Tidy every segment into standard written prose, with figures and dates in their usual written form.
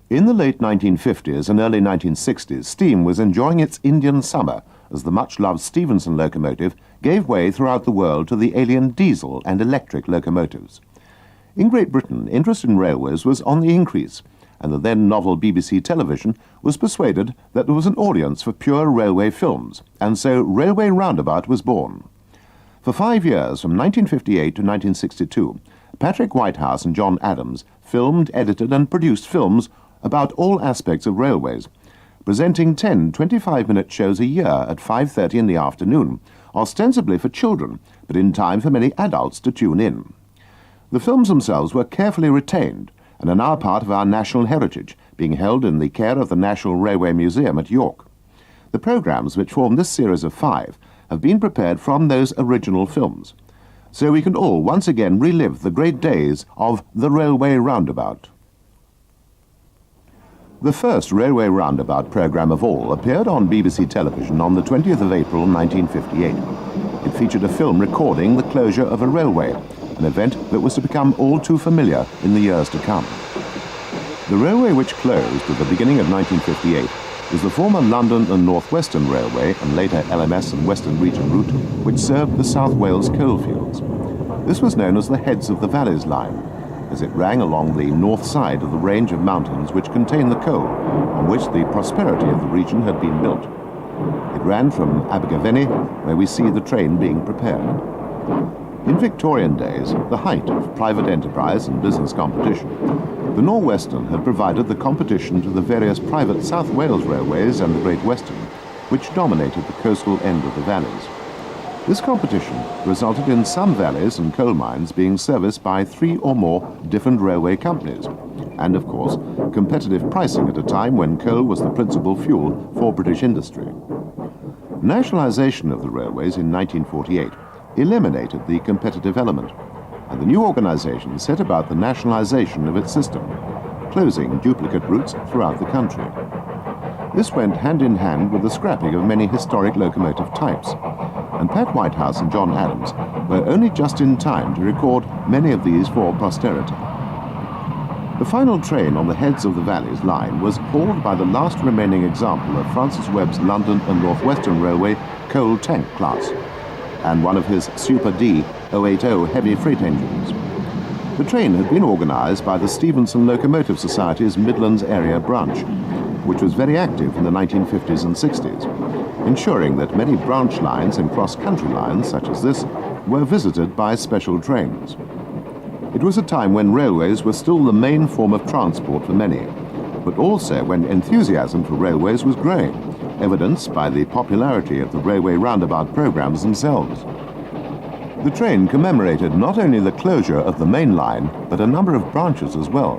In the late 1950s and early 1960s, steam was enjoying its Indian summer as the much-loved Stephenson locomotive gave way throughout the world to the alien diesel and electric locomotives. In Great Britain, interest in railways was on the increase, and the then novel BBC television was persuaded that there was an audience for pure railway films, and so Railway Roundabout was born. For 5 years, from 1958 to 1962, Patrick Whitehouse and John Adams filmed, edited and produced films about all aspects of railways, presenting 10 25-minute shows a year at 5:30 in the afternoon, ostensibly for children, but in time for many adults to tune in. The films themselves were carefully retained and are now part of our national heritage, being held in the care of the National Railway Museum at York. The programmes which form this series of 5 have been prepared from those original films, so we can all once again relive the great days of the Railway Roundabout. The first Railway Roundabout programme of all appeared on BBC television on the 20th of April 1958. It featured a film recording the closure of a railway, an event that was to become all too familiar in the years to come. The railway which closed at the beginning of 1958 was the former London and North Western Railway and later LMS and Western Region route which served the South Wales coalfields. This was known as the Heads of the Valleys line, as it ran along the north side of the range of mountains which contained the coal, on which the prosperity of the region had been built. It ran from Abergavenny, where we see the train being prepared. In Victorian days, the height of private enterprise and business competition, the North-Western had provided the competition to the various private South Wales railways and the Great Western, which dominated the coastal end of the valleys. This competition resulted in some valleys and coal mines being serviced by 3 or more different railway companies, and of course, competitive pricing at a time when coal was the principal fuel for British industry. Nationalisation of the railways in 1948 eliminated the competitive element, and the new organisation set about the nationalisation of its system, closing duplicate routes throughout the country. This went hand in hand with the scrapping of many historic locomotive types, and Pat Whitehouse and John Adams were only just in time to record many of these for posterity. The final train on the Heads of the Valleys line was hauled by the last remaining example of Francis Webb's London and North Western Railway coal tank class, and one of his Super D 080 heavy freight engines. The train had been organised by the Stephenson Locomotive Society's Midlands Area branch, which was very active in the 1950s and 60s, ensuring that many branch lines and cross-country lines, such as this, were visited by special trains. It was a time when railways were still the main form of transport for many, but also when enthusiasm for railways was growing, evidenced by the popularity of the Railway Roundabout programmes themselves. The train commemorated not only the closure of the main line, but a number of branches as well.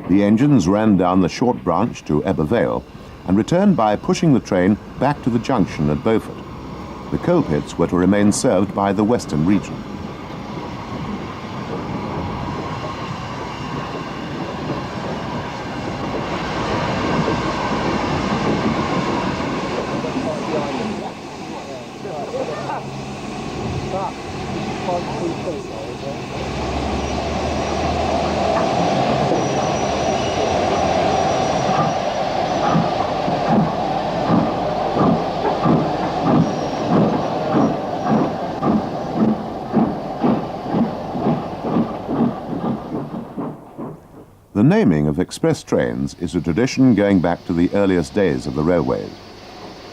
The engines ran down the short branch to Ebbw Vale and returned by pushing the train back to the junction at Beaufort. The coal pits were to remain served by the Western region. The naming of express trains is a tradition going back to the earliest days of the railways.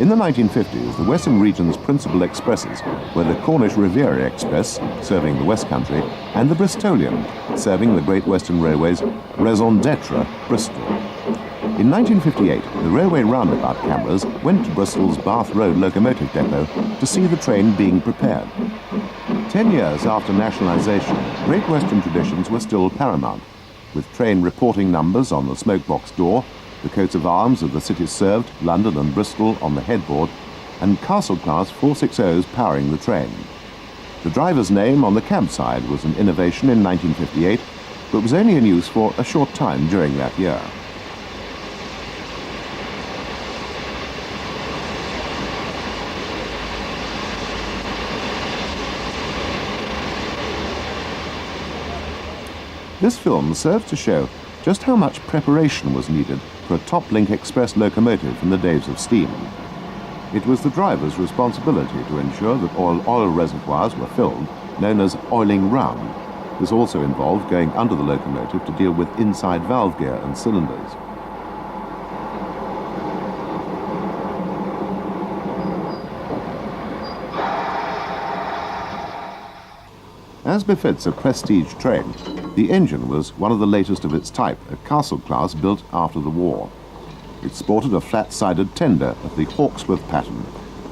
In the 1950s, the Western region's principal expresses were the Cornish Riviera Express, serving the West Country, and the Bristolian, serving the Great Western Railway's raison d'etre, Bristol. In 1958, the Railway Roundabout cameras went to Bristol's Bath Road locomotive depot to see the train being prepared. 10 years after nationalisation, Great Western traditions were still paramount, with train reporting numbers on the smokebox door, the coats of arms of the cities served, London and Bristol, on the headboard, and Castle-class 460s powering the train. The driver's name on the cab side was an innovation in 1958, but was only in use for a short time during that year. This film serves to show just how much preparation was needed for a top-link express locomotive in the days of steam. It was the driver's responsibility to ensure that oil reservoirs were filled, known as oiling round. This also involved going under the locomotive to deal with inside valve gear and cylinders. As befits a prestige train, the engine was one of the latest of its type, a castle class built after the war. It sported a flat-sided tender of the Hawksworth pattern,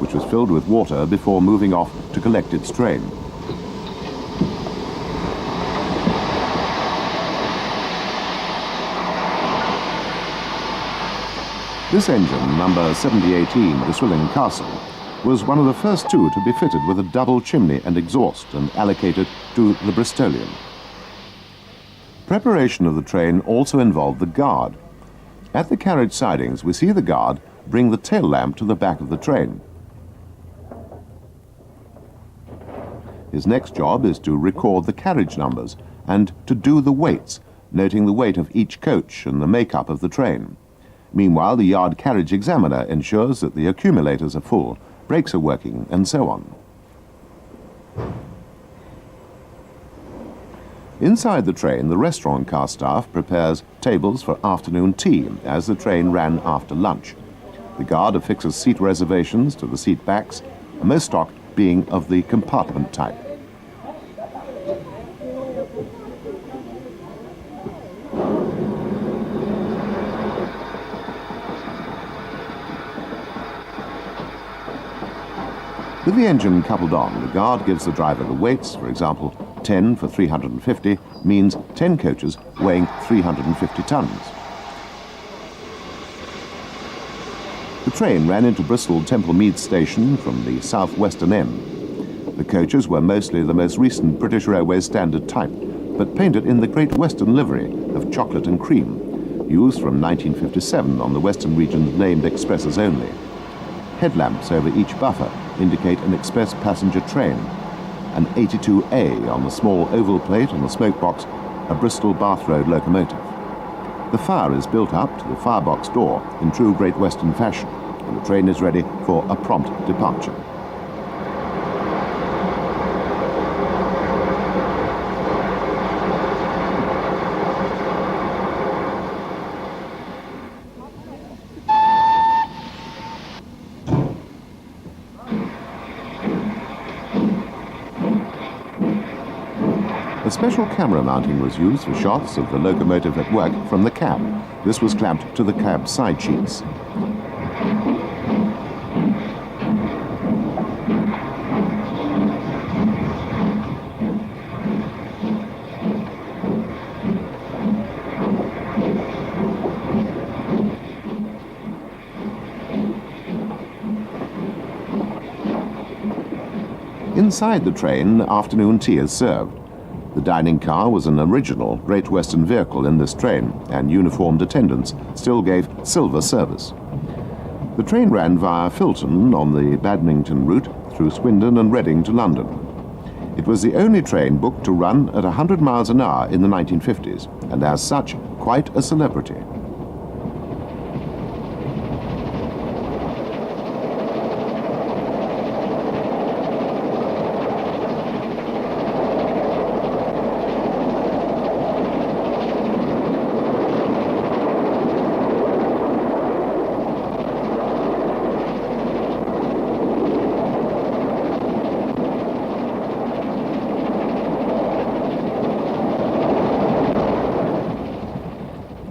which was filled with water before moving off to collect its train. This engine, number 7018 Bristolian Castle, was one of the first two to be fitted with a double chimney and exhaust and allocated to the Bristolian. Preparation of the train also involved the guard. At the carriage sidings, we see the guard bring the tail lamp to the back of the train. His next job is to record the carriage numbers and to do the weights, noting the weight of each coach and the makeup of the train. Meanwhile, the yard carriage examiner ensures that the accumulators are full, brakes are working, and so on. Inside the train, the restaurant car staff prepares tables for afternoon tea as the train ran after lunch. The guard affixes seat reservations to the seat backs, most stock being of the compartment type. With the engine coupled on, the guard gives the driver the weights. For example, 10 for 350 means 10 coaches weighing 350 tons. The train ran into Bristol Temple Meads station from the southwestern end. The coaches were mostly the most recent British Railways standard type, but painted in the Great Western livery of chocolate and cream, used from 1957 on the Western region's named expresses only. Headlamps over each buffer indicate an express passenger train. An 82A on the small oval plate on the smoke box, a Bristol Bath Road locomotive. The fire is built up to the firebox door in true Great Western fashion, and the train is ready for a prompt departure. A special camera mounting was used for shots of the locomotive at work from the cab. This was clamped to the cab side sheets. Inside the train, afternoon tea is served. The dining car was an original Great Western vehicle in this train, and uniformed attendants still gave silver service. The train ran via Filton on the Badmington route through Swindon and Reading to London. It was the only train booked to run at 100 miles an hour in the 1950s, and as such, quite a celebrity.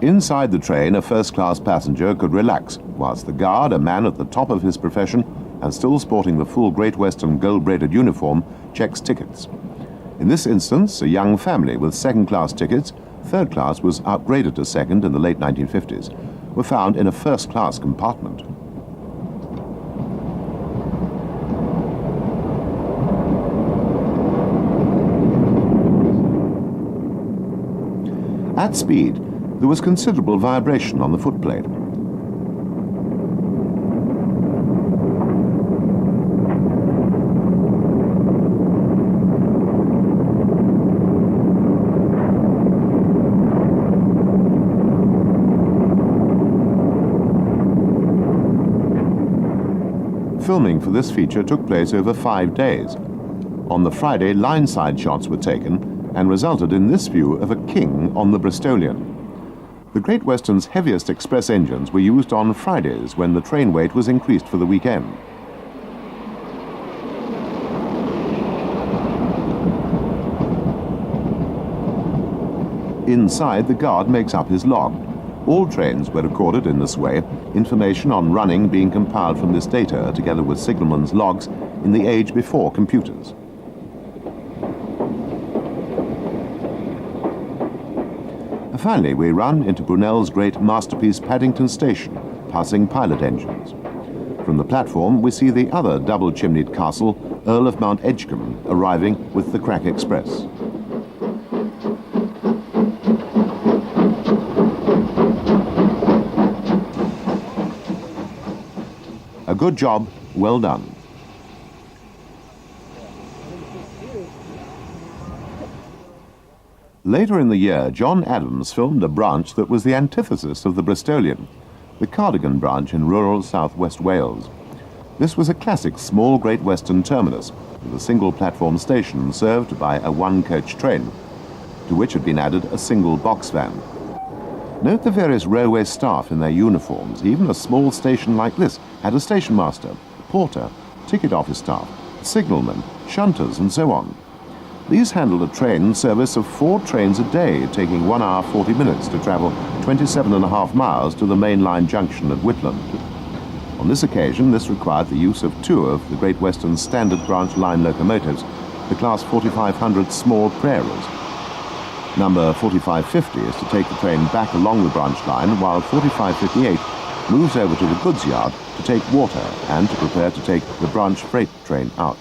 Inside the train, a first-class passenger could relax, whilst the guard, a man at the top of his profession and still sporting the full Great Western gold-braided uniform, checks tickets. In this instance, a young family with second-class tickets, third class was upgraded to second in the late 1950s, were found in a first-class compartment. At speed, there was considerable vibration on the footplate. Filming for this feature took place over 5 days. On the Friday, line-side shots were taken and resulted in this view of a king on the Bristolian. The Great Western's heaviest express engines were used on Fridays when the train weight was increased for the weekend. Inside, the guard makes up his log. All trains were recorded in this way, information on running being compiled from this data together with signalmen's logs in the age before computers. Finally, we run into Brunel's great masterpiece Paddington Station, passing pilot engines. From the platform, we see the other double-chimneyed castle, Earl of Mount Edgecombe, arriving with the Crack Express. A good job, well done. Later in the year, John Adams filmed a branch that was the antithesis of the Bristolian, the Cardigan Branch in rural southwest Wales. This was a classic small Great Western terminus with a single platform station served by a one-coach train, to which had been added a single box van. Note the various railway staff in their uniforms. Even a small station like this had a station master, porter, ticket office staff, signalmen, shunters, and so on. These handled a train service of 4 trains a day, taking 1 hour 40 minutes to travel 27.5 miles to the main line junction at Whitland. On this occasion, this required the use of 2 of the Great Western's standard branch line locomotives, the Class 4500 small prairies. Number 4550 is to take the train back along the branch line, while 4558 moves over to the goods yard to take water and to prepare to take the branch freight train out.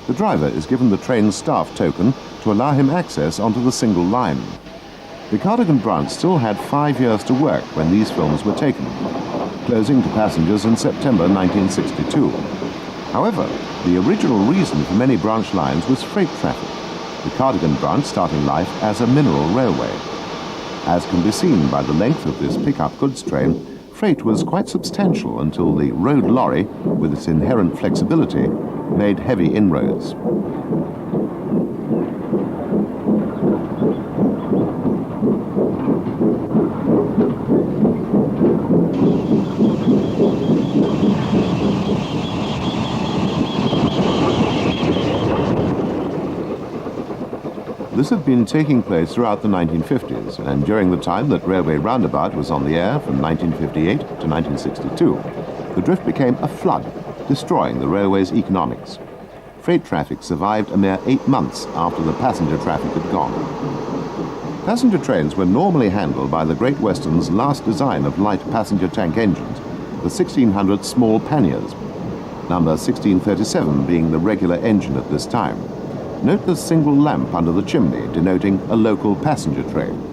The driver is given the train's staff token to allow him access onto the single line. The Cardigan Branch still had 5 years to work when these films were taken, closing to passengers in September 1962. However, the original reason for many branch lines was freight traffic, the Cardigan Branch starting life as a mineral railway. As can be seen by the length of this pickup goods train, freight was quite substantial until the road lorry, with its inherent flexibility, made heavy inroads. This had been taking place throughout the 1950s, and during the time that Railway Roundabout was on the air from 1958 to 1962, the drift became a flood, destroying the railway's economics. Freight traffic survived a mere 8 months after the passenger traffic had gone. Passenger trains were normally handled by the Great Western's last design of light passenger tank engines, the 1600 small panniers, number 1637 being the regular engine at this time. Note the single lamp under the chimney, denoting a local passenger train.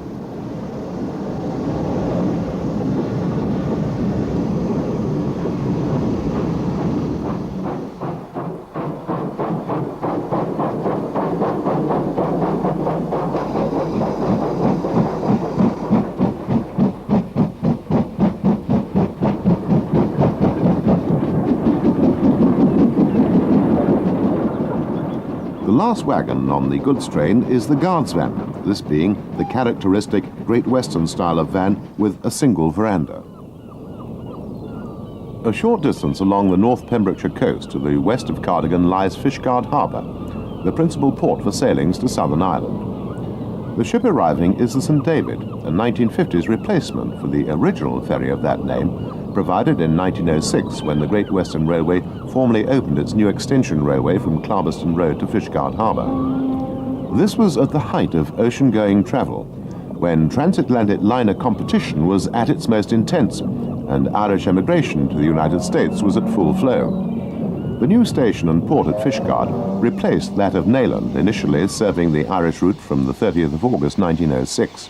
The last wagon on the goods train is the guard's van, this being the characteristic Great Western style of van with a single veranda. A short distance along the North Pembrokeshire coast to the west of Cardigan lies Fishguard Harbour, the principal port for sailings to Southern Ireland. The ship arriving is the St David, a 1950s replacement for the original ferry of that name, provided in 1906 when the Great Western Railway formally opened its new extension railway from Clarbeston Road to Fishguard Harbour. This was at the height of ocean-going travel, when transatlantic liner competition was at its most intense, and Irish emigration to the United States was at full flow. The new station and port at Fishguard replaced that of Neyland, initially serving the Irish route from the 30th of August 1906.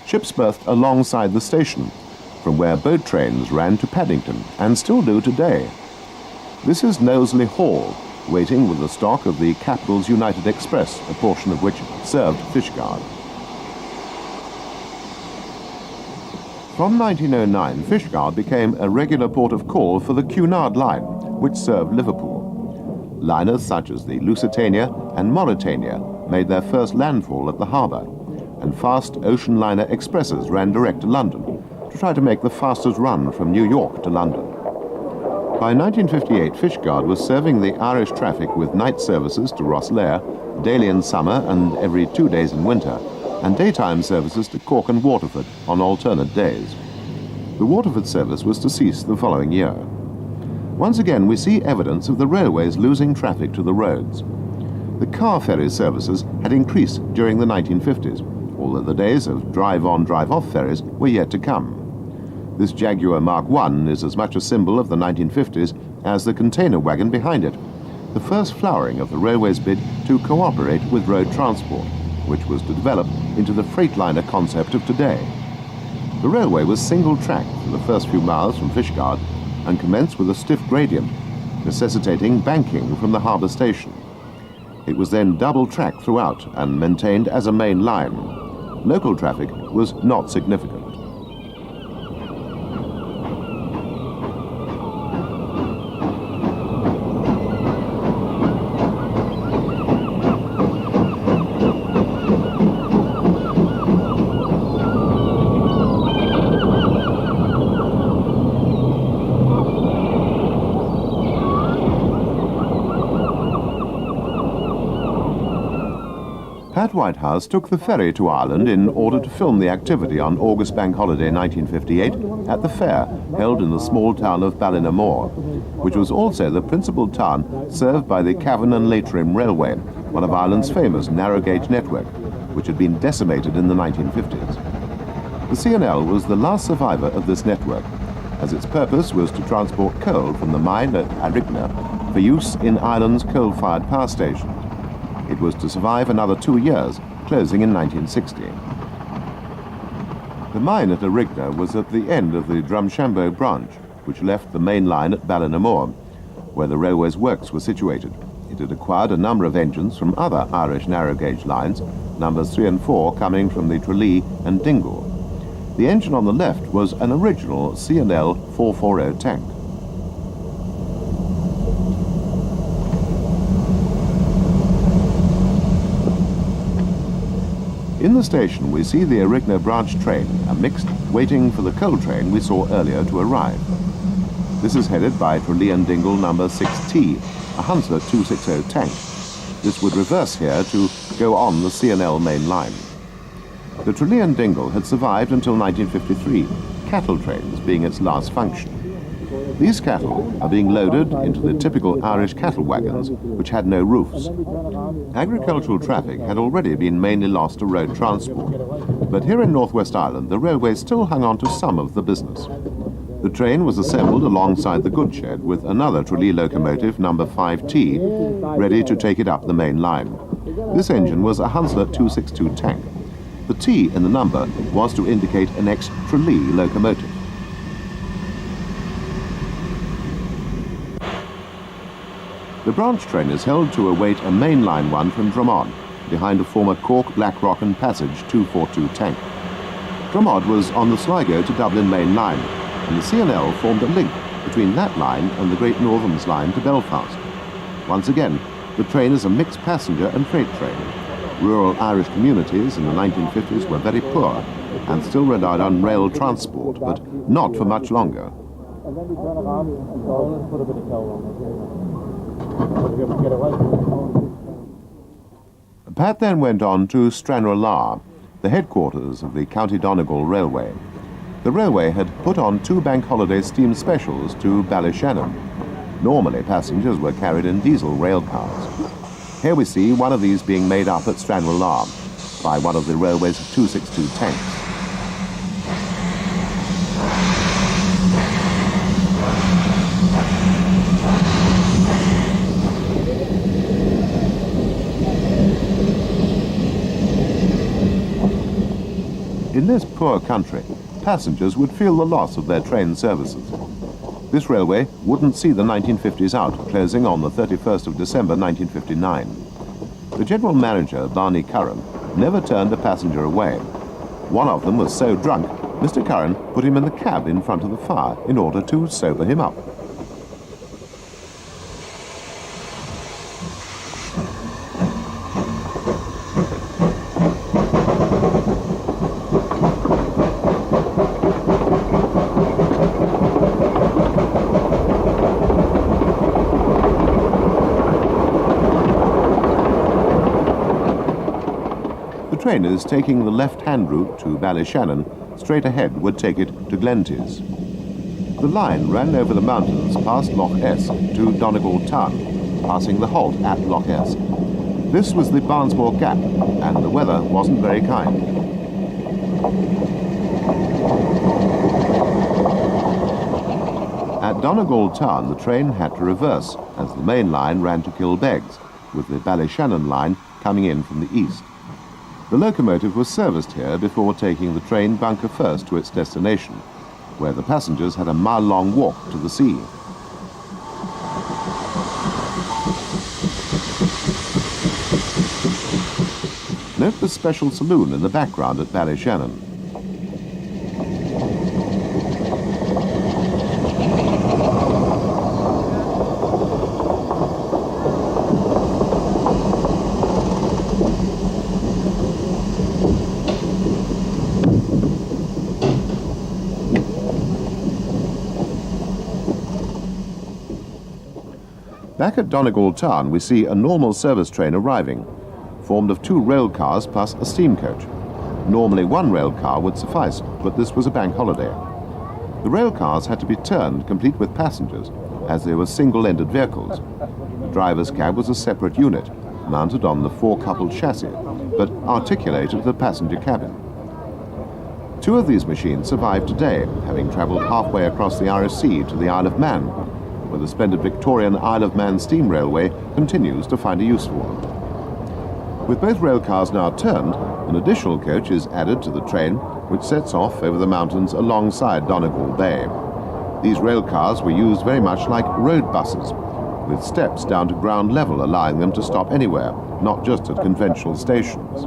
Ships berthed alongside the station, from where boat trains ran to Paddington, and still do today. This is Knowsley Hall, waiting with the stock of the capital's United Express, a portion of which served Fishguard. From 1909, Fishguard became a regular port of call for the Cunard line, which served Liverpool. Liners such as the Lusitania and Mauretania made their first landfall at the harbour, and fast ocean liner expresses ran direct to London to try to make the fastest run from New York to London. By 1958, Fishguard was serving the Irish traffic with night services to Rosslare, daily in summer and every 2 days in winter, and daytime services to Cork and Waterford on alternate days. The Waterford service was to cease the following year. Once again, we see evidence of the railways losing traffic to the roads. The car ferry services had increased during the 1950s, although the days of drive-on, drive-off ferries were yet to come. This Jaguar Mark I is as much a symbol of the 1950s as the container wagon behind it, the first flowering of the railway's bid to cooperate with road transport, which was to develop into the freightliner concept of today. The railway was single-tracked for the first few miles from Fishguard and commenced with a stiff gradient, necessitating banking from the harbour station. It was then double-tracked throughout and maintained as a main line. Local traffic was not significant. Pat Whitehouse took the ferry to Ireland in order to film the activity on August Bank Holiday 1958 at the fair held in the small town of Ballinamore, which was also the principal town served by the Cavan and Leitrim Railway, one of Ireland's famous narrow-gauge network, which had been decimated in the 1950s. The C&L was the last survivor of this network, as its purpose was to transport coal from the mine at Arigna for use in Ireland's coal-fired power station. It was to survive another 2 years, closing in 1960. The mine at Arigna was at the end of the Drumshanbo branch, which left the main line at Ballinamore, where the railway's works were situated. It had acquired a number of engines from other Irish narrow-gauge lines, numbers 3 and 4 coming from the Tralee and Dingle. The engine on the left was an original C&L 440 tank. In the station, we see the Arigna branch train, a mixed, waiting for the coal train we saw earlier to arrive. This is headed by Tralee and Dingle number 6T, a Hunslet 260 tank. This would reverse here to go on the C&L main line. The Tralee and Dingle had survived until 1953, cattle trains being its last function. These cattle are being loaded into the typical Irish cattle wagons, which had no roofs. Agricultural traffic had already been mainly lost to road transport, but here in Northwest Ireland, the railway still hung on to some of the business. The train was assembled alongside the goods shed with another Tralee locomotive, number 5T, ready to take it up the main line. This engine was a Hunslet 262 tank. The T in the number was to indicate an ex-Tralee locomotive. The branch train is held to await a mainline one from Dromod, behind a former Cork, Blackrock and Passage 242 tank. Dromod was on the Sligo to Dublin main line, and the C&L formed a link between that line and the Great Northerns line to Belfast. Once again, the train is a mixed passenger and freight train. Rural Irish communities in the 1950s were very poor and still relied on rail transport, but not for much longer. And then we turn around and put a bit of coal on it. Pat then went on to Stranraer, the headquarters of the County Donegal Railway. The railway had put on 2 bank holiday steam specials to Ballyshannon. Normally, passengers were carried in diesel rail cars. Here we see one of these being made up at Stranraer by one of the railway's 262 tanks. In this poor country, passengers would feel the loss of their train services. This railway wouldn't see the 1950s out, closing on the 31st of December 1959. The general manager, Barney Curran, never turned a passenger away. One of them was so drunk, Mr. Curran put him in the cab in front of the fire in order to sober him up. train is taking the left-hand route to Ballyshannon, straight ahead would take it to Glenties. The line ran over the mountains past Loch S to Donegal Town, passing the halt at Loch S. This was the Barnesmore Gap, and the weather wasn't very kind. At Donegal Town, the train had to reverse as the main line ran to Kilbegs, with the Ballyshannon line coming in from the east. The locomotive was serviced here before taking the train bunker first to its destination, where the passengers had a mile-long walk to the sea. Note the special saloon in the background at Ballyshannon. Back at Donegal Town, we see a normal service train arriving, formed of 2 rail cars plus a steam coach. Normally 1 rail car would suffice, but this was a bank holiday. The rail cars had to be turned, complete with passengers, as they were single-ended vehicles. The driver's cab was a separate unit, mounted on the 4-coupled chassis, but articulated with the passenger cabin. 2 of these machines survive today, having travelled halfway across the Irish Sea to the Isle of Man, where the splendid Victorian Isle of Man steam railway continues to find a use for them. With both rail cars now turned, an additional coach is added to the train, which sets off over the mountains alongside Donegal Bay. These rail cars were used very much like road buses, with steps down to ground level allowing them to stop anywhere, not just at conventional stations.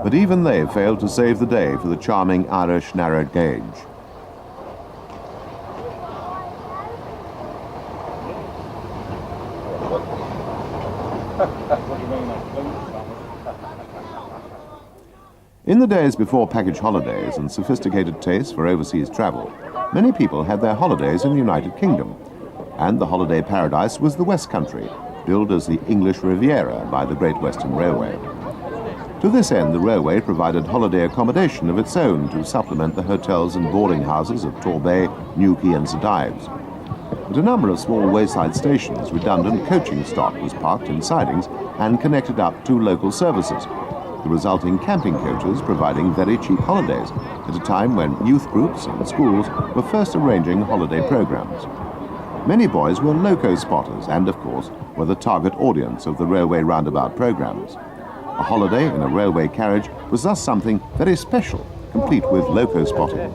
But even they failed to save the day for the charming Irish narrow gauge. In the days before package holidays and sophisticated tastes for overseas travel, many people had their holidays in the United Kingdom, and the holiday paradise was the West Country, billed as the English Riviera by the Great Western Railway. To this end, the railway provided holiday accommodation of its own to supplement the hotels and boarding houses of Torbay, Newquay and St Ives. At a number of small wayside stations, redundant coaching stock was parked in sidings and connected up to local services, the resulting camping coaches providing very cheap holidays at a time when youth groups and schools were first arranging holiday programs. Many boys were loco spotters and, of course, were the target audience of the Railway Roundabout programs. A holiday in a railway carriage was thus something very special, complete with loco spotting.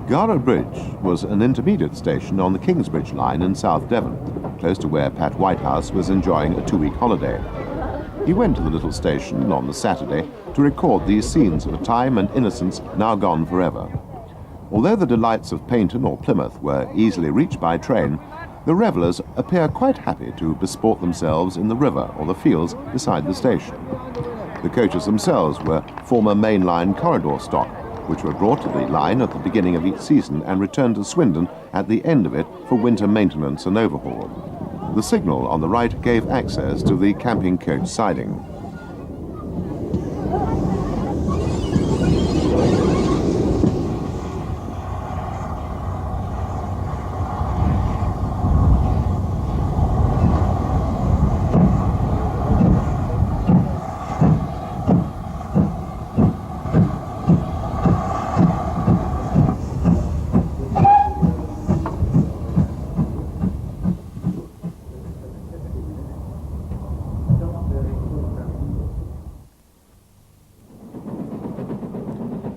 Gara Bridge was an intermediate station on the Kingsbridge line in South Devon, close to where Pat Whitehouse was enjoying a 2-week holiday. He went to the little station on the Saturday to record these scenes of a time and innocence now gone forever. Although the delights of Paynton or Plymouth were easily reached by train, the revellers appear quite happy to besport themselves in the river or the fields beside the station. The coaches themselves were former mainline corridor stock, which were brought to the line at the beginning of each season and returned to Swindon at the end of it for winter maintenance and overhaul. The signal on the right gave access to the camping coach siding.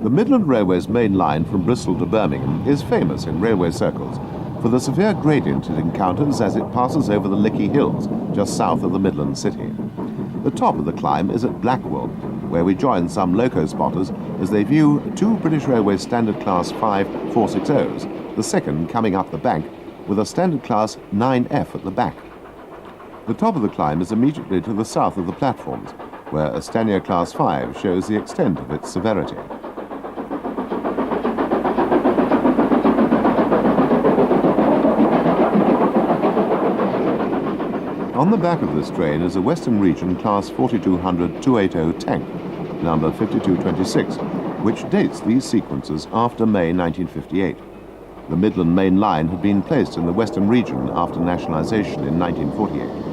The Midland Railway's main line from Bristol to Birmingham is famous in railway circles for the severe gradient it encounters as it passes over the Lickey Hills just south of the Midland city. The top of the climb is at Blackwell, where we join some loco spotters as they view two British Railways Standard Class 5 460s, the second coming up the bank, with a Standard Class 9F at the back. The top of the climb is immediately to the south of the platforms, where a Stanier Class 5 shows the extent of its severity. On the back of this train is a Western Region Class 4200-280 tank, number 5226, which dates these sequences after May 1958. The Midland Main Line had been placed in the Western Region after nationalisation in 1948.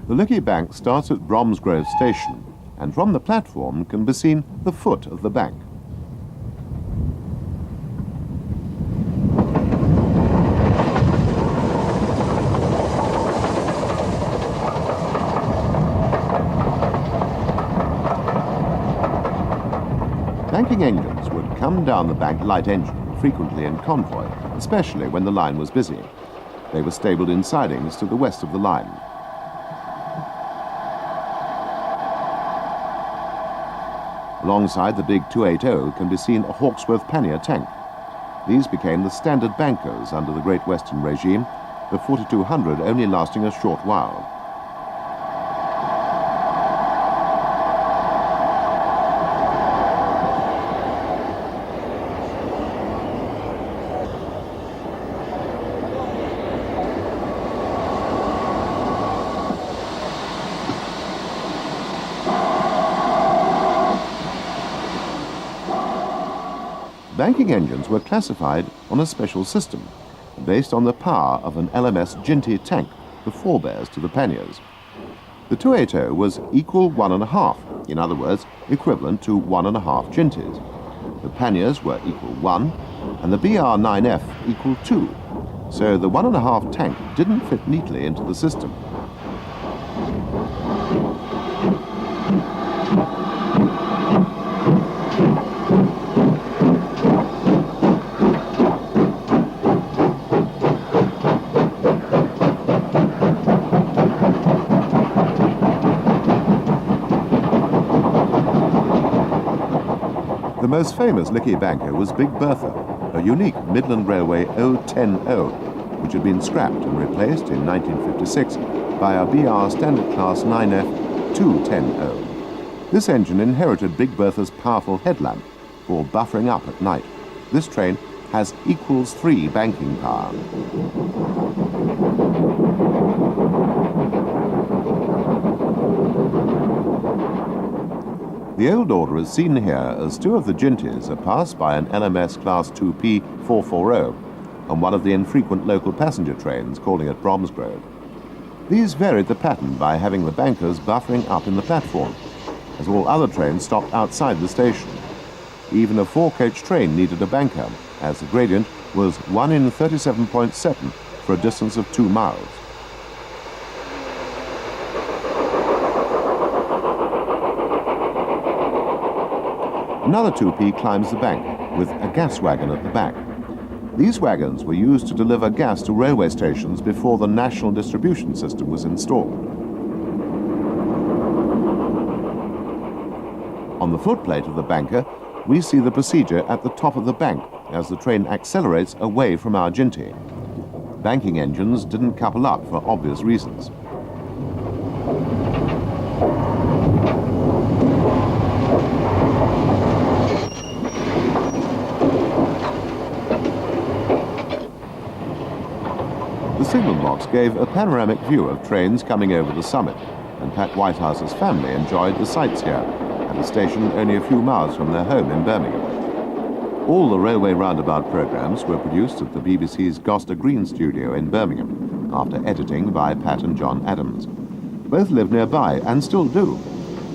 The Lickey bank starts at Bromsgrove Station, and from the platform can be seen the foot of the bank. Banking engines would come down the bank light engine, frequently in convoy, especially when the line was busy. They were stabled in sidings to the west of the line. Alongside the big 280 can be seen a Hawksworth pannier tank. These became the standard bankers under the Great Western regime, the 4200 only lasting a short while. Banking engines were classified on a special system, based on the power of an LMS Ginty tank, the forebears to the panniers. The 280 was equal 1.5, in other words, equivalent to 1.5 Gintys. The panniers were equal 1, and the BR9F equal 2, so the 1.5 tank didn't fit neatly into the system. The most famous Lickey banker was Big Bertha, a unique Midland Railway 010O, which had been scrapped and replaced in 1956 by a BR Standard Class 9F 210O. This engine inherited Big Bertha's powerful headlamp for buffering up at night. This train has =3 banking power. The old order is seen here as two of the Gintys are passed by an LMS Class 2P 440 on one of the infrequent local passenger trains calling at Bromsgrove. These varied the pattern by having the bankers buffering up in the platform, as all other trains stopped outside the station. Even a 4-coach train needed a banker, as the gradient was 1 in 37.7 for a distance of 2 miles. Another 2P climbs the bank, with a gas wagon at the back. These wagons were used to deliver gas to railway stations before the national distribution system was installed. On the footplate of the banker, we see the procedure at the top of the bank as the train accelerates away from our Ginty. Banking engines didn't couple up for obvious reasons. The signal box gave a panoramic view of trains coming over the summit, and Pat Whitehouse's family enjoyed the sights here, at a station only a few miles from their home in Birmingham. All the Railway Roundabout programmes were produced at the BBC's Gloucester Green studio in Birmingham, after editing by Pat and John Adams. Both lived nearby, and still do,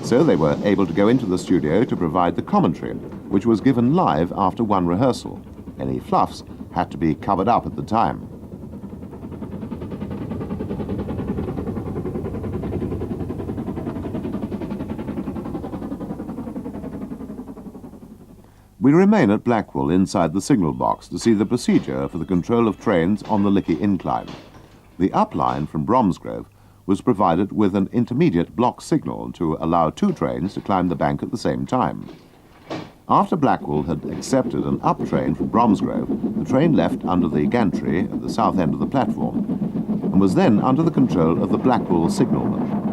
so they were able to go into the studio to provide the commentary, which was given live after one rehearsal. Any fluffs had to be covered up at the time. We remain at Blackwall inside the signal box to see the procedure for the control of trains on the Lickey incline. The up line from Bromsgrove was provided with an intermediate block signal to allow two trains to climb the bank at the same time. After Blackwall had accepted an up train from Bromsgrove, the train left under the gantry at the south end of the platform and was then under the control of the Blackwall signalman.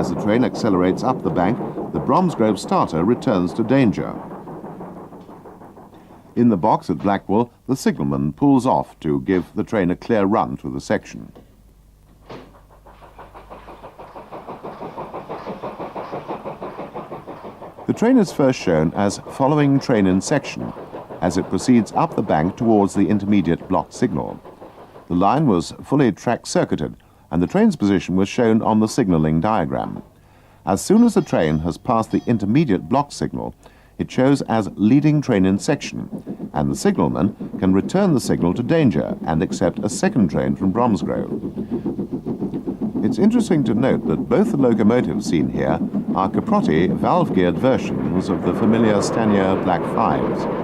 As the train accelerates up the bank, the Bromsgrove starter returns to danger. In the box at Blackwall, the signalman pulls off to give the train a clear run through the section. The train is first shown as following train in section as it proceeds up the bank towards the intermediate block signal. The line was fully track-circuited and the train's position was shown on the signalling diagram. As soon as the train has passed the intermediate block signal, it shows as leading train in section, and the signalman can return the signal to danger and accept a second train from Bromsgrove. It's interesting to note that both the locomotives seen here are Caprotti valve-geared versions of the familiar Stanier Black 5s.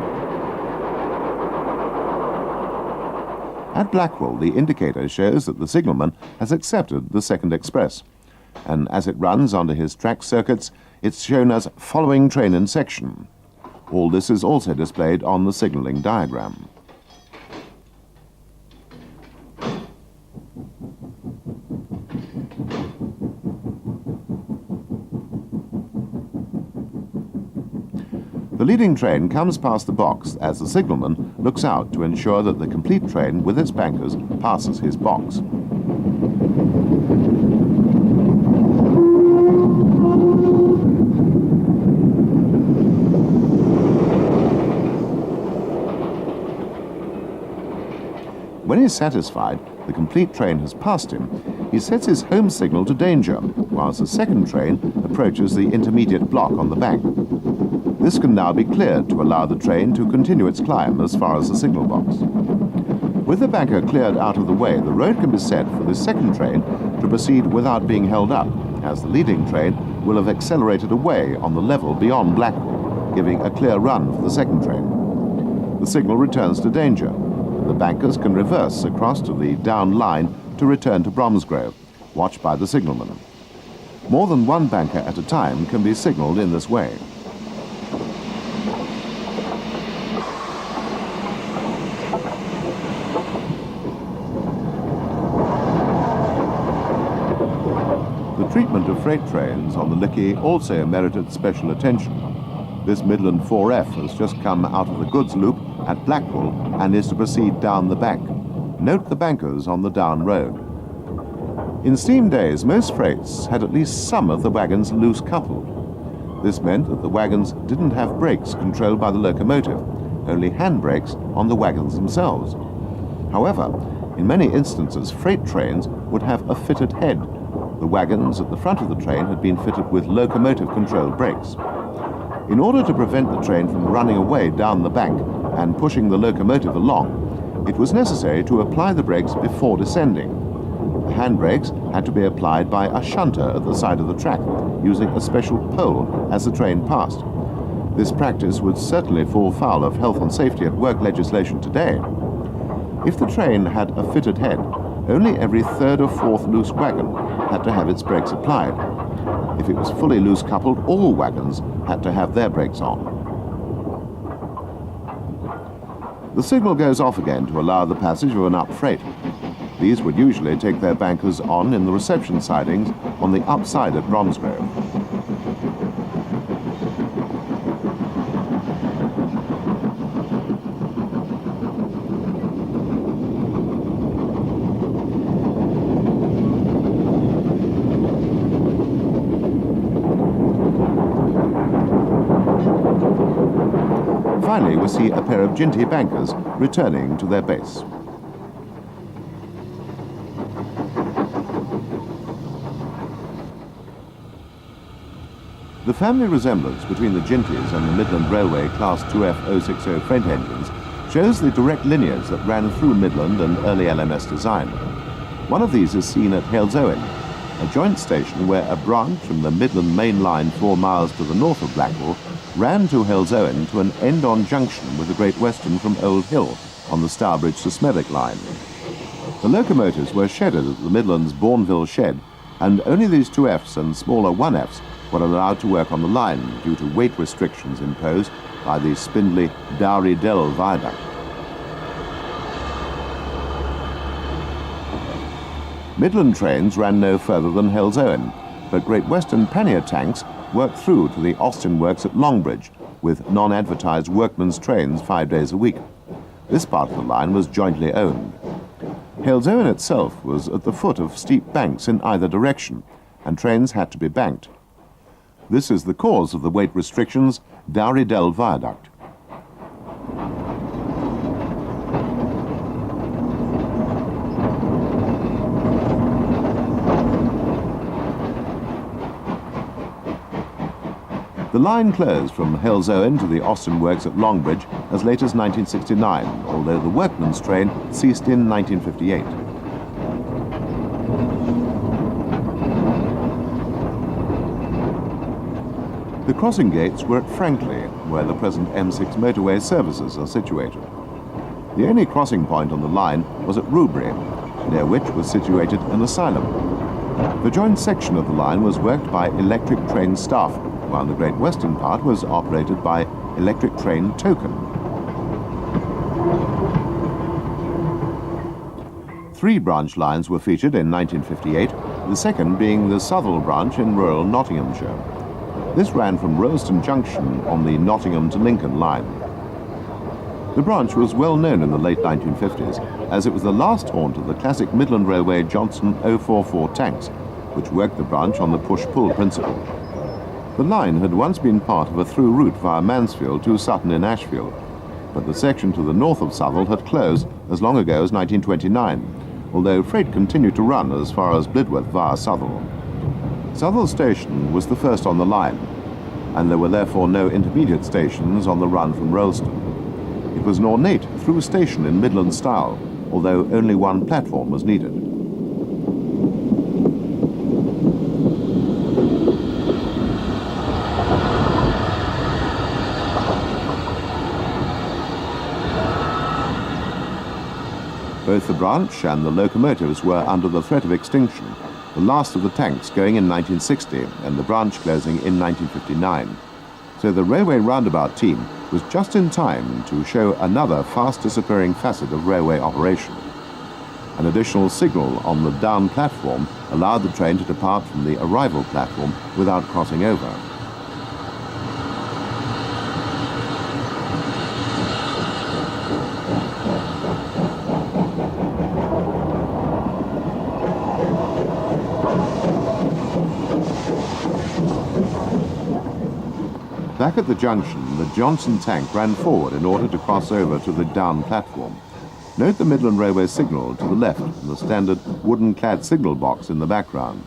At Blackwall, the indicator shows that the signalman has accepted the second express, and as it runs onto his track circuits, it's shown as following train in section. All this is also displayed on the signalling diagram. The leading train comes past the box as the signalman looks out to ensure that the complete train with its bankers passes his box. When he's satisfied the complete train has passed him, he sets his home signal to danger, whilst the second train approaches the intermediate block on the bank. This can now be cleared to allow the train to continue its climb as far as the signal box. With the banker cleared out of the way, the road can be set for the second train to proceed without being held up, as the leading train will have accelerated away on the level beyond Blackwall, giving a clear run for the second train. The signal returns to danger. The bankers can reverse across to the down line to return to Bromsgrove, watched by the signalman. More than one banker at a time can be signalled in this way. The treatment of freight trains on the Lickey also merited special attention. This Midland 4F has just come out of the goods loop at Blackwall and is to proceed down the bank. Note the bankers on the down road. In steam days, most freights had at least some of the wagons loose coupled. This meant that the wagons didn't have brakes controlled by the locomotive, only handbrakes on the wagons themselves. However, in many instances, freight trains would have a fitted head. The wagons at the front of the train had been fitted with locomotive-controlled brakes. In order to prevent the train from running away down the bank and pushing the locomotive along, it was necessary to apply the brakes before descending. The handbrakes had to be applied by a shunter at the side of the track, using a special pole as the train passed. This practice would certainly fall foul of health and safety at work legislation today. If the train had a fitted head, only every third or fourth loose wagon had to have its brakes applied. If it was fully loose coupled, all wagons had to have their brakes on. The signal goes off again to allow the passage of an up freight. These would usually take their bankers on in the reception sidings on the upside at Bromsgrove. Finally, we see a pair of Ginty bankers returning to their base. The family resemblance between the Gintys and the Midland Railway Class 2F 060 freight engines shows the direct lineage that ran through Midland and early LMS design. One of these is seen at Halesowen, a joint station where a branch from the Midland Main Line 4 miles to the north of Blackwall ran to Halesowen to an end-on junction with the Great Western from Old Hill on the Stourbridge to Smethwick line. The locomotives were shedded at the Midland's Bourneville shed, and only these 2Fs and smaller 1Fs were allowed to work on the line due to weight restrictions imposed by the spindly Dowry Dell viaduct. Midland trains ran no further than Halesowen, but Great Western pannier tanks worked through to the Austin Works at Longbridge with non-advertised workmen's trains 5 days a week. This part of the line was jointly owned. Halesowen itself was at the foot of steep banks in either direction, and trains had to be banked. This is the cause of the weight restrictions, Dowry Dell Viaduct. The line closed from Halesowen to the Austin Works at Longbridge as late as 1969, although the workman's train ceased in 1958. The crossing gates were at Frankley, where the present M6 motorway services are situated. The only crossing point on the line was at Rubery, near which was situated an asylum. The joint section of the line was worked by electric train staff, while the Great Western part was operated by electric train token. 3 branch lines were featured in 1958, the second being the Southall branch in rural Nottinghamshire. This ran from Rolleston Junction on the Nottingham to Lincoln line. The branch was well known in the late 1950s, as it was the last haunt of the classic Midland Railway Johnson 044 tanks, which worked the branch on the push-pull principle. The line had once been part of a through route via Mansfield to Sutton in Ashfield, but the section to the north of Southall had closed as long ago as 1929, although freight continued to run as far as Blidworth via Southall. Southall Station was the first on the line, and there were therefore no intermediate stations on the run from Rolleston. It was an ornate through station in Midland style, although only one platform was needed. Both the branch and the locomotives were under the threat of extinction, the last of the tanks going in 1960 and the branch closing in 1959. So the Railway Roundabout team was just in time to show another fast-disappearing facet of railway operation. An additional signal on the down platform allowed the train to depart from the arrival platform without crossing over. Back at the junction, the Johnson tank ran forward in order to cross over to the down platform. Note the Midland Railway signal to the left and the standard wooden-clad signal box in the background.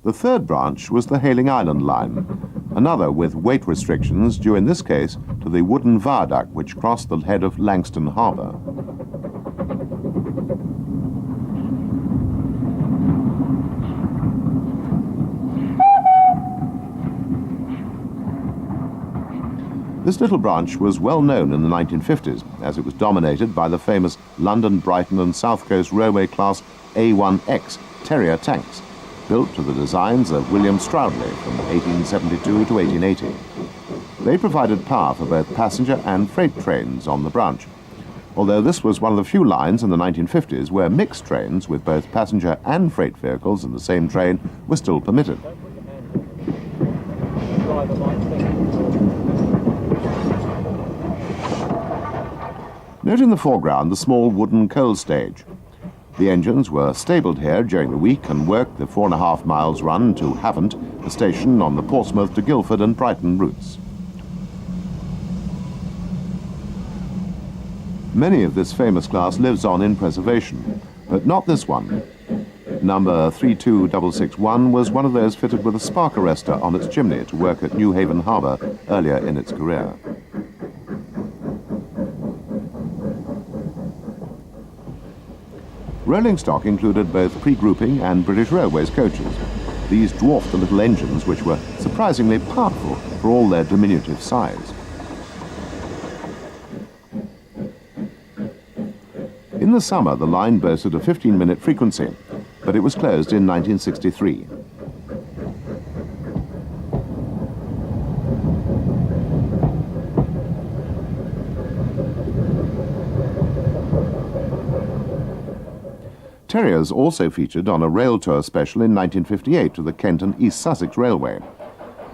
The third branch was the Hayling Island line, another with weight restrictions due in this case to the wooden viaduct which crossed the head of Langston Harbour. This little branch was well known in the 1950s as it was dominated by the famous London, Brighton and South Coast Railway Class A1X Terrier tanks, built to the designs of William Stroudley from 1872 to 1880. They provided power for both passenger and freight trains on the branch, although this was one of the few lines in the 1950s where mixed trains with both passenger and freight vehicles in the same train were still permitted. Note in the foreground the small wooden coal stage. The engines were stabled here during the week and worked the 4.5 miles run to Havant, the station on the Portsmouth to Guildford and Brighton routes. Many of this famous class lives on in preservation, but not this one. Number 32661 was one of those fitted with a spark arrestor on its chimney to work at New Haven Harbour earlier in its career. Rolling stock included both pre-grouping and British Railways coaches. These dwarfed the little engines, which were surprisingly powerful for all their diminutive size. In the summer, the line boasted a 15-minute frequency, but it was closed in 1963. Terriers also featured on a rail tour special in 1958 to the Kent and East Sussex Railway.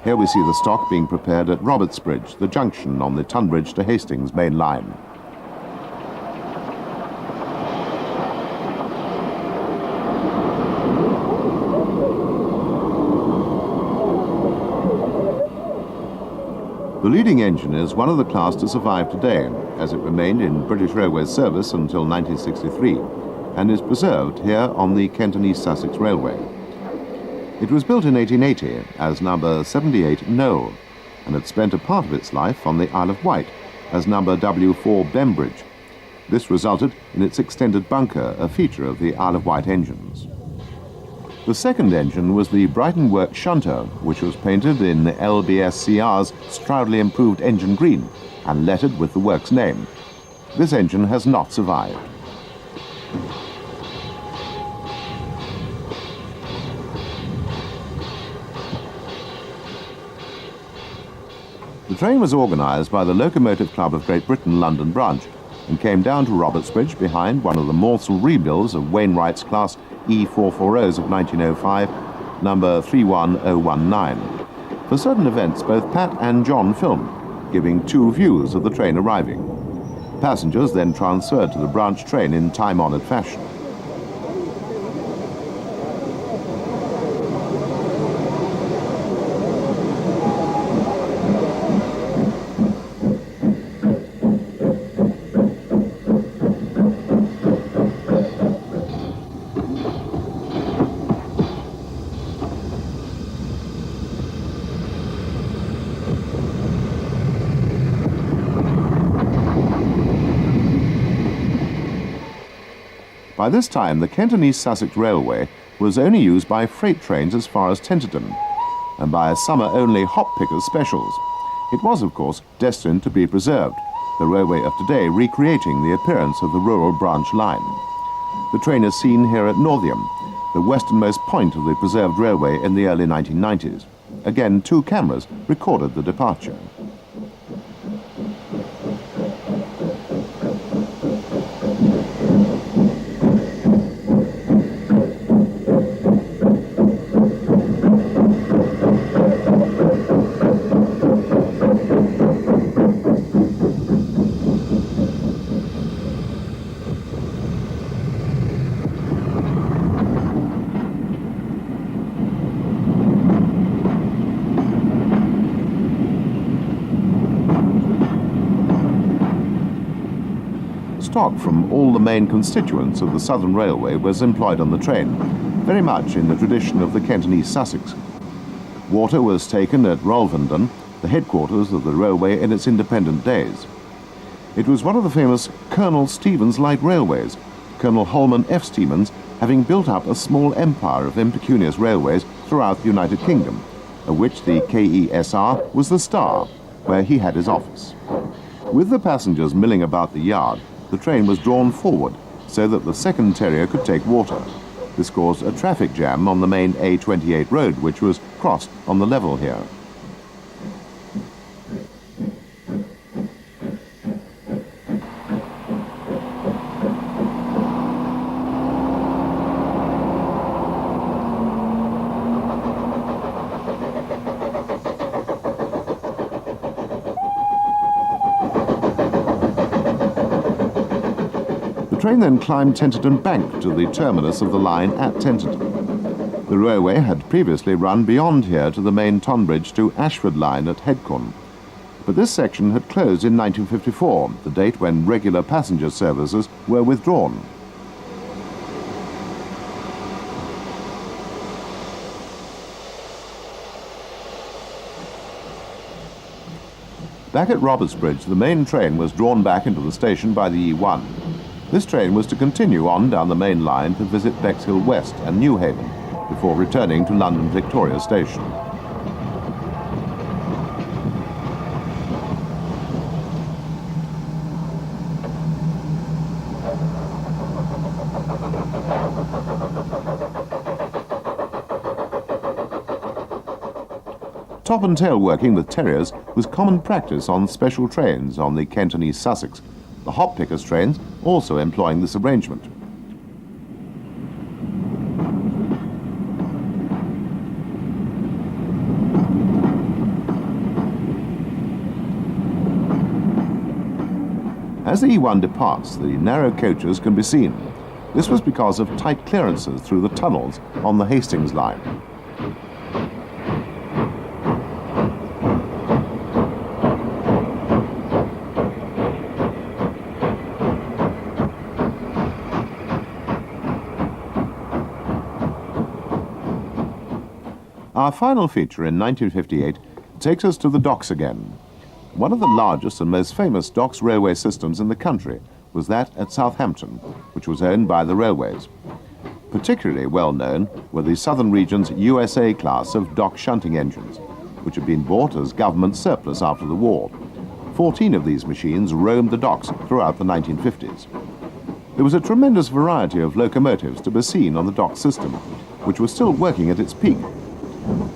Here we see the stock being prepared at Robertsbridge, the junction on the Tunbridge to Hastings main line. The leading engine is one of the class to survive today, as it remained in British Railways service until 1963, and is preserved here on the Kent and East Sussex Railway. It was built in 1880 as number 78 Knoll, and had spent a part of its life on the Isle of Wight as number W4 Bembridge. This resulted in its extended bunker, a feature of the Isle of Wight engines. The second engine was the Brighton Work Shunter, which was painted in LBSCR's Stroudly improved engine green and lettered with the works name. This engine has not survived. The train was organised by the Locomotive Club of Great Britain London branch and came down to Robertsbridge behind one of the morsel rebuilds of Wainwright's class E440s of 1905, number 31019. For certain events, both Pat and John filmed, giving two views of the train arriving. Passengers then transferred to the branch train in time-honoured fashion. By this time, the Kent and East Sussex Railway was only used by freight trains as far as Tenterden, and by summer-only hop-pickers specials. It was, of course, destined to be preserved, the railway of today recreating the appearance of the rural branch line. The train is seen here at Northiam, the westernmost point of the preserved railway in the early 1990s. Again, two cameras recorded the departure. Stock from all the main constituents of the Southern Railway was employed on the train, very much in the tradition of the Kent and East Sussex. Water was taken at Rolvenden, the headquarters of the railway in its independent days. It was one of the famous Colonel Stevens light railways, Colonel Holman F. Stevens having built up a small empire of impecunious railways throughout the United Kingdom, of which the KESR was the star, where he had his office. With the passengers milling about the yard, the train was drawn forward so that the second terrier could take water. This caused a traffic jam on the main A28 road, which was crossed on the level here. The train then climbed Tenterden Bank to the terminus of the line at Tenterden. The railway had previously run beyond here to the main Tonbridge to Ashford line at Headcombe. But this section had closed in 1954, the date when regular passenger services were withdrawn. Back at Robertsbridge, the main train was drawn back into the station by the E1. This train was to continue on down the main line to visit Bexhill West and Newhaven, before returning to London Victoria Station. Top and tail working with terriers was common practice on special trains on the Kent and East Sussex, the hop pickers trains also employing this arrangement. As the E1 departs, the narrow coaches can be seen. This was because of tight clearances through the tunnels on the Hastings line. Our final feature in 1958 takes us to the docks again. One of the largest and most famous docks railway systems in the country was that at Southampton, which was owned by the railways. Particularly well known were the Southern Region's USA class of dock shunting engines, which had been bought as government surplus after the war. 14 of these machines roamed the docks throughout the 1950s. There was a tremendous variety of locomotives to be seen on the dock system, which was still working at its peak.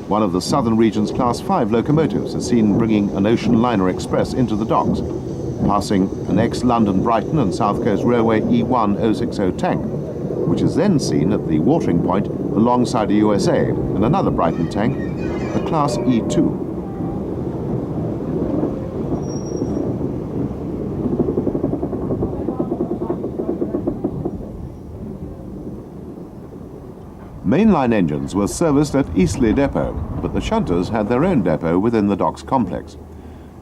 One of the Southern Region's Class 5 locomotives is seen bringing an ocean liner express into the docks, passing an ex-London Brighton and South Coast Railway E1060 tank, which is then seen at the watering point alongside a USA and another Brighton tank, the Class E2. Mainline engines were serviced at Eastleigh Depot, but the shunters had their own depot within the docks complex.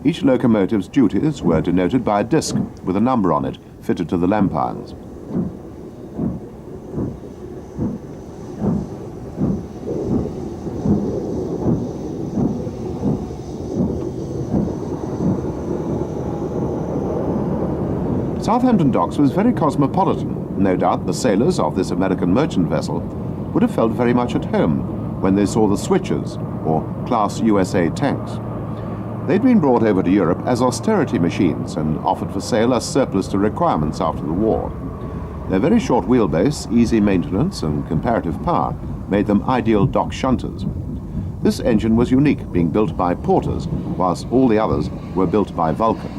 Each locomotive's duties were denoted by a disc with a number on it fitted to the lampirons. Southampton Docks was very cosmopolitan. No doubt the sailors of this American merchant vessel would have felt very much at home when they saw the switches, or Class USA tanks. They'd been brought over to Europe as austerity machines and offered for sale as surplus to requirements after the war. Their very short wheelbase, easy maintenance and comparative power made them ideal dock shunters. This engine was unique, being built by Porters, whilst all the others were built by Vulcan.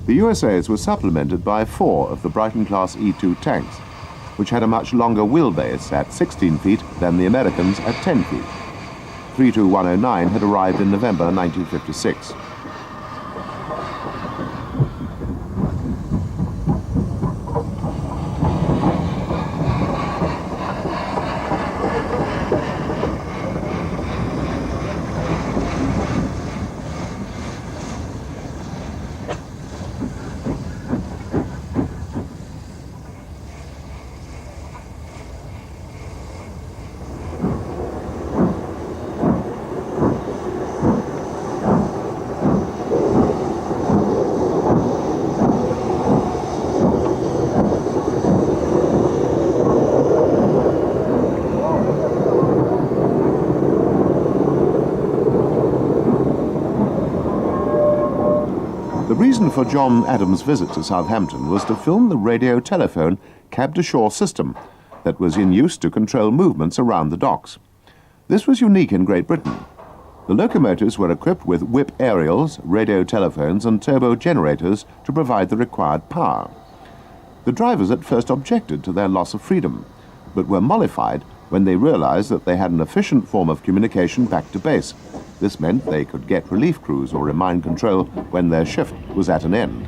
The USAs were supplemented by 4 of the Brighton-class E2 tanks, which had a much longer wheelbase at 16 feet than the Americans at 10 feet. 32109 had arrived in November 1956. The reason for John Adams' visit to Southampton was to film the radio-telephone cab-to-shore system that was in use to control movements around the docks. This was unique in Great Britain. The locomotives were equipped with whip aerials, radio-telephones and turbo-generators to provide the required power. The drivers at first objected to their loss of freedom, but were mollified when they realized that they had an efficient form of communication back to base. This meant they could get relief crews or remind control when their shift was at an end.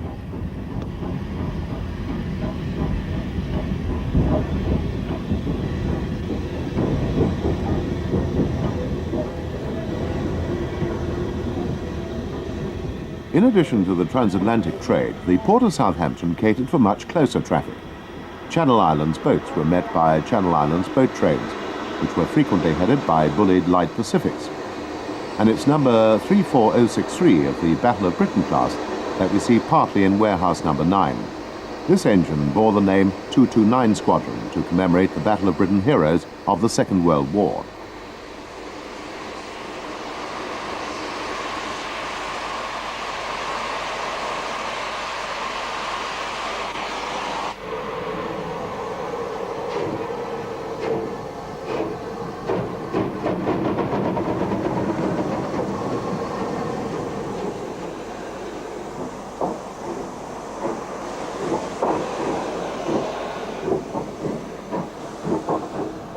In addition to the transatlantic trade, the Port of Southampton catered for much closer traffic. Channel Islands boats were met by Channel Islands boat trains, which were frequently headed by bullied light Pacifics. And it's number 34063 of the Battle of Britain class that we see partly in warehouse number 9. This engine bore the name 229 Squadron to commemorate the Battle of Britain heroes of the Second World War.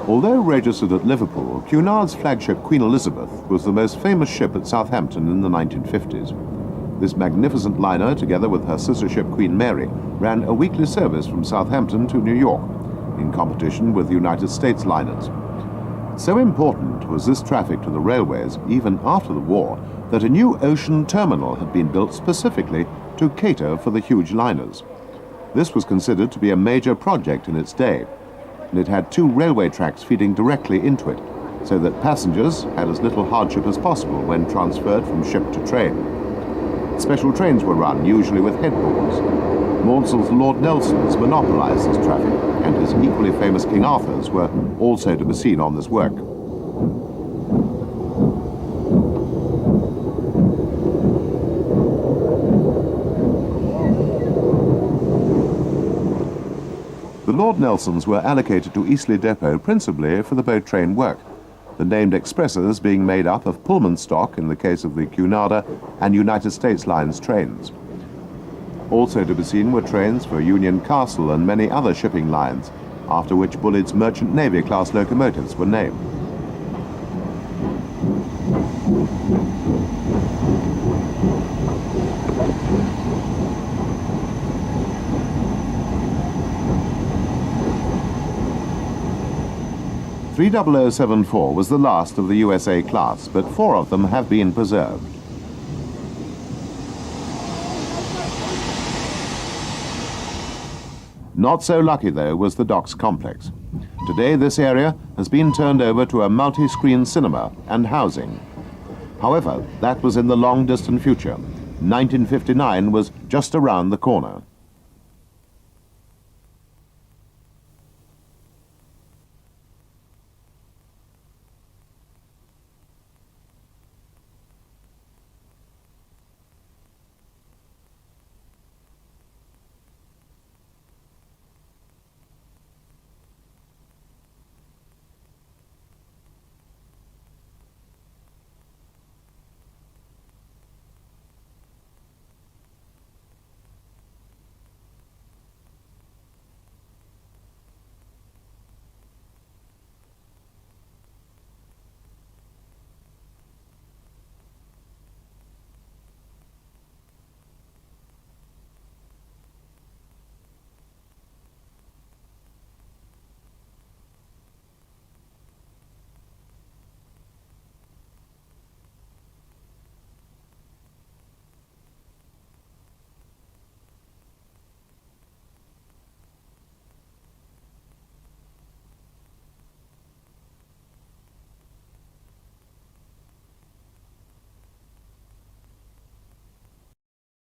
Although registered at Liverpool, Cunard's flagship Queen Elizabeth was the most famous ship at Southampton in the 1950s. This magnificent liner, together with her sister ship Queen Mary, ran a weekly service from Southampton to New York, in competition with United States liners. So important was this traffic to the railways, even after the war, that a new ocean terminal had been built specifically to cater for the huge liners. This was considered to be a major project in its day, and it had 2 railway tracks feeding directly into it, so that passengers had as little hardship as possible when transferred from ship to train. Special trains were run, usually with headboards. Maunsell's Lord Nelson's monopolised this traffic, and his equally famous King Arthur's were also to be seen on this work. The Lord Nelsons were allocated to Eastleigh Depot principally for the boat train work, the named expresses being made up of Pullman stock in the case of the Cunarder and United States Lines trains. Also to be seen were trains for Union Castle and many other shipping lines, after which Bulleid's Merchant Navy class locomotives were named. "30074 was the last of the USA class, but 4 of them have been preserved. Not so lucky, though, was the docks complex. Today, this area has been turned over to a multi-screen cinema and housing. However, that was in the long-distant future. 1959 was just around the corner.